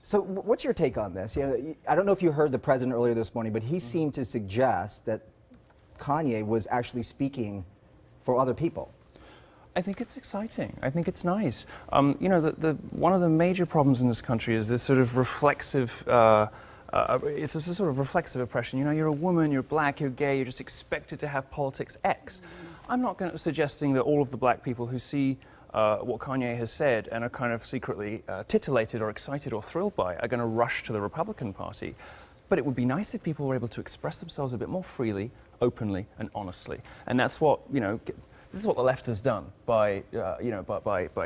So what's your take on this? I don't know if you heard the president earlier this morning, but he seemed to suggest that Kanye was actually speaking for other people. I think it's exciting. I think it's nice. One of the major problems in this country is this sort of reflexive. It's a sort of reflexive oppression. You're a woman, you're black, you're gay, you're just expected to have politics X. I'm not suggesting that all of the black people who see what Kanye has said and are kind of secretly titillated or excited or thrilled by are going to rush to the Republican Party. But it would be nice if people were able to express themselves a bit more freely, openly, and honestly. And that's what, this is what the left has done by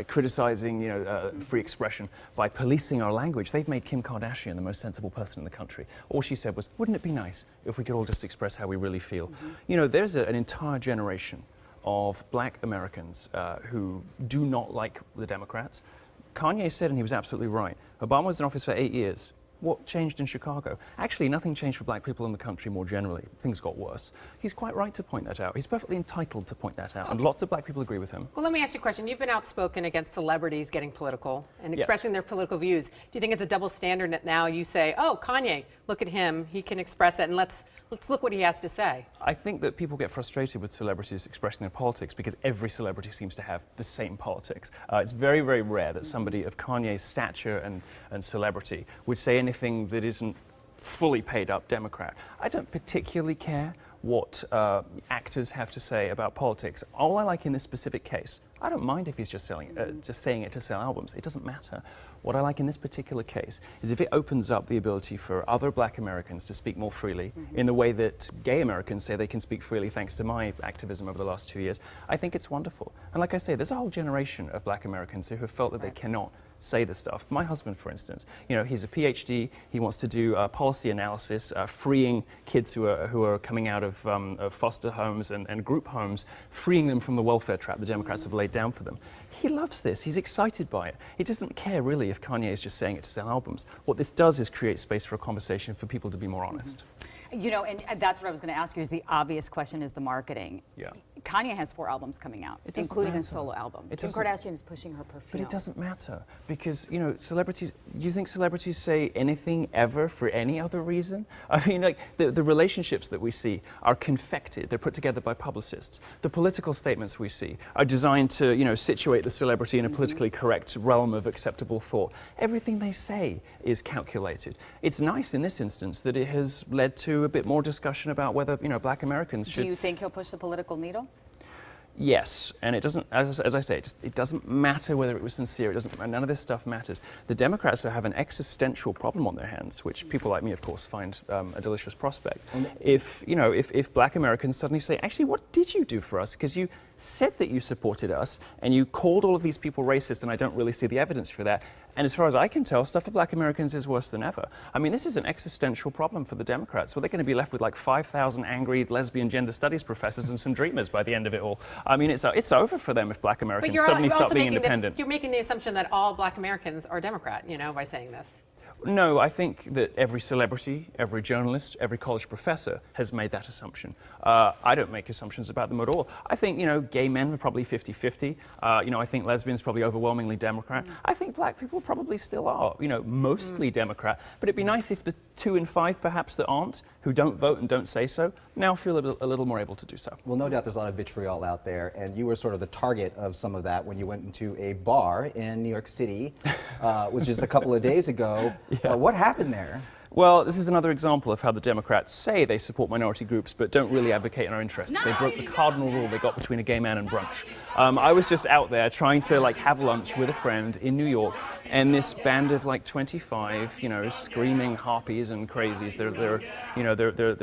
criticizing, free expression, by policing our language. They've made Kim Kardashian the most sensible person in the country. All she said was, wouldn't it be nice if we could all just express how we really feel? There's an entire generation of black Americans who do not like the Democrats. Kanye said, and he was absolutely right, Obama was in office for 8 years. What changed in Chicago? Actually, nothing changed for black people in the country more generally. Things got worse. He's quite right to point that out. He's perfectly entitled to point that out, and lots of black people agree with him. Well, let me ask you a question. You've been outspoken against celebrities getting political and expressing their political views. Do you think it's a double standard that now you say, oh, Kanye, look at him, he can express it, and let's look what he has to say? I think that people get frustrated with celebrities expressing their politics because every celebrity seems to have the same politics. It's very, very rare that somebody of Kanye's stature and celebrity would say anything that isn't fully paid up Democrat. I don't particularly care what actors have to say about politics. All I like in this specific case, I don't mind if he's just saying it to sell albums. It doesn't matter. What I like in this particular case is if it opens up the ability for other black Americans to speak more freely in the way that gay Americans say they can speak freely thanks to my activism over the last 2 years, I think it's wonderful. And like I say, there's a whole generation of black Americans who have felt that they cannot say this stuff. My husband, for instance, he's a PhD. He wants to do policy analysis, freeing kids who are coming out of foster homes and group homes, freeing them from the welfare trap the Democrats have laid down for them. He loves this. He's excited by it. He doesn't care really if Kanye is just saying it to sell albums. What this does is create space for a conversation for people to be more honest. And that's what I was going to ask you, is the obvious question is the marketing. Yeah. Kanye has 4 albums coming out, including a solo album. Kim Kardashian is pushing her perfume. But it doesn't matter because, celebrities, you think celebrities say anything ever for any other reason? I mean, like, the relationships that we see are confected. They're put together by publicists. The political statements we see are designed to, situate the celebrity in a politically correct realm of acceptable thought. Everything they say is calculated. It's nice in this instance that it has led to a bit more discussion about whether, black Americans should... Do you think he'll push the political needle? Yes, and it doesn't, as I say, it doesn't matter whether it was sincere. None of this stuff matters. The Democrats have an existential problem on their hands, which people like me, of course, find a delicious prospect. If black Americans suddenly say, actually, what did you do for us? Because you said that you supported us, and you called all of these people racist, and I don't really see the evidence for that. And as far as I can tell, stuff for black Americans is worse than ever. I mean, this is an existential problem for the Democrats. Well, they're going to be left with like 5,000 angry lesbian gender studies professors and some dreamers by the end of it all. I mean, it's over for them if black Americans suddenly stop being independent. You're making the assumption that all black Americans are Democrat, by saying this. No, I think that every celebrity, every journalist, every college professor has made that assumption. I don't make assumptions about them at all. I think, gay men are probably 50-50. I think lesbians probably overwhelmingly Democrat. I think black people probably still are, mostly Democrat. But it'd be nice if the 2 in 5 perhaps that aren't, who don't vote and don't say so, now feel a little more able to do so. Well, no doubt there's a lot of vitriol out there, and you were sort of the target of some of that when you went into a bar in New York City, which is a couple of days ago. Yeah. What happened there? Well, this is another example of how the Democrats say they support minority groups but don't really advocate in our interests. They broke the cardinal rule they got between a gay man and brunch. I was just out there trying to have lunch with a friend in New York, and this band of 25, screaming harpies and crazies, they're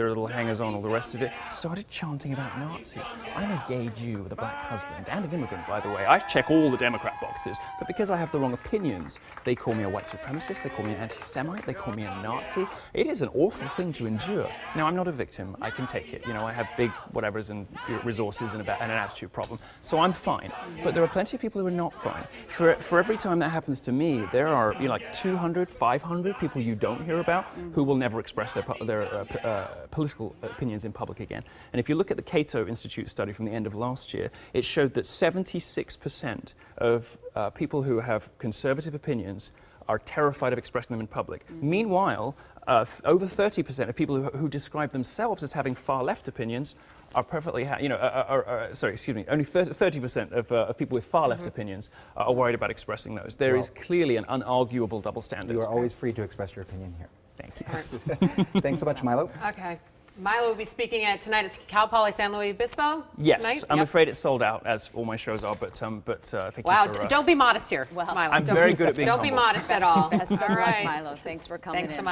little hangers-on, all the rest of it, started chanting about Nazis. I'm a gay Jew with a black husband and an immigrant, by the way. I check all the Democrat boxes, but because I have the wrong opinions, they call me a white supremacist, they call me an anti-Semite, they call me a Nazi. It is an awful thing to endure. Now, I'm not a victim. I can take it. I have big whatevers and resources and an attitude problem, so I'm fine. But there are plenty of people who are not fine. For every time that happens to me, there are 200, 500 people you don't hear about who will never express their political opinions in public again. And if you look at the Cato Institute study from the end of last year, it showed that 76% of people who have conservative opinions are terrified of expressing them in public. Meanwhile, over 30% of people who describe themselves as having far left opinions are perfectly, only 30% of people with far left opinions are worried about expressing those. There is clearly an unarguable double standard. You are always free to express your opinion here. Thank you. Thanks so much, Milo. Okay. Milo will be speaking tonight at Cal Poly San Luis Obispo. Yes, tonight? I'm Yep. afraid it's sold out, as all my shows are, but thank Wow, you for... don't be modest here, Well, Milo. I'm Don't very be- good at being Don't be humble. modest at all. Best of All luck, right. Milo. Thanks for coming Thanks in. so much.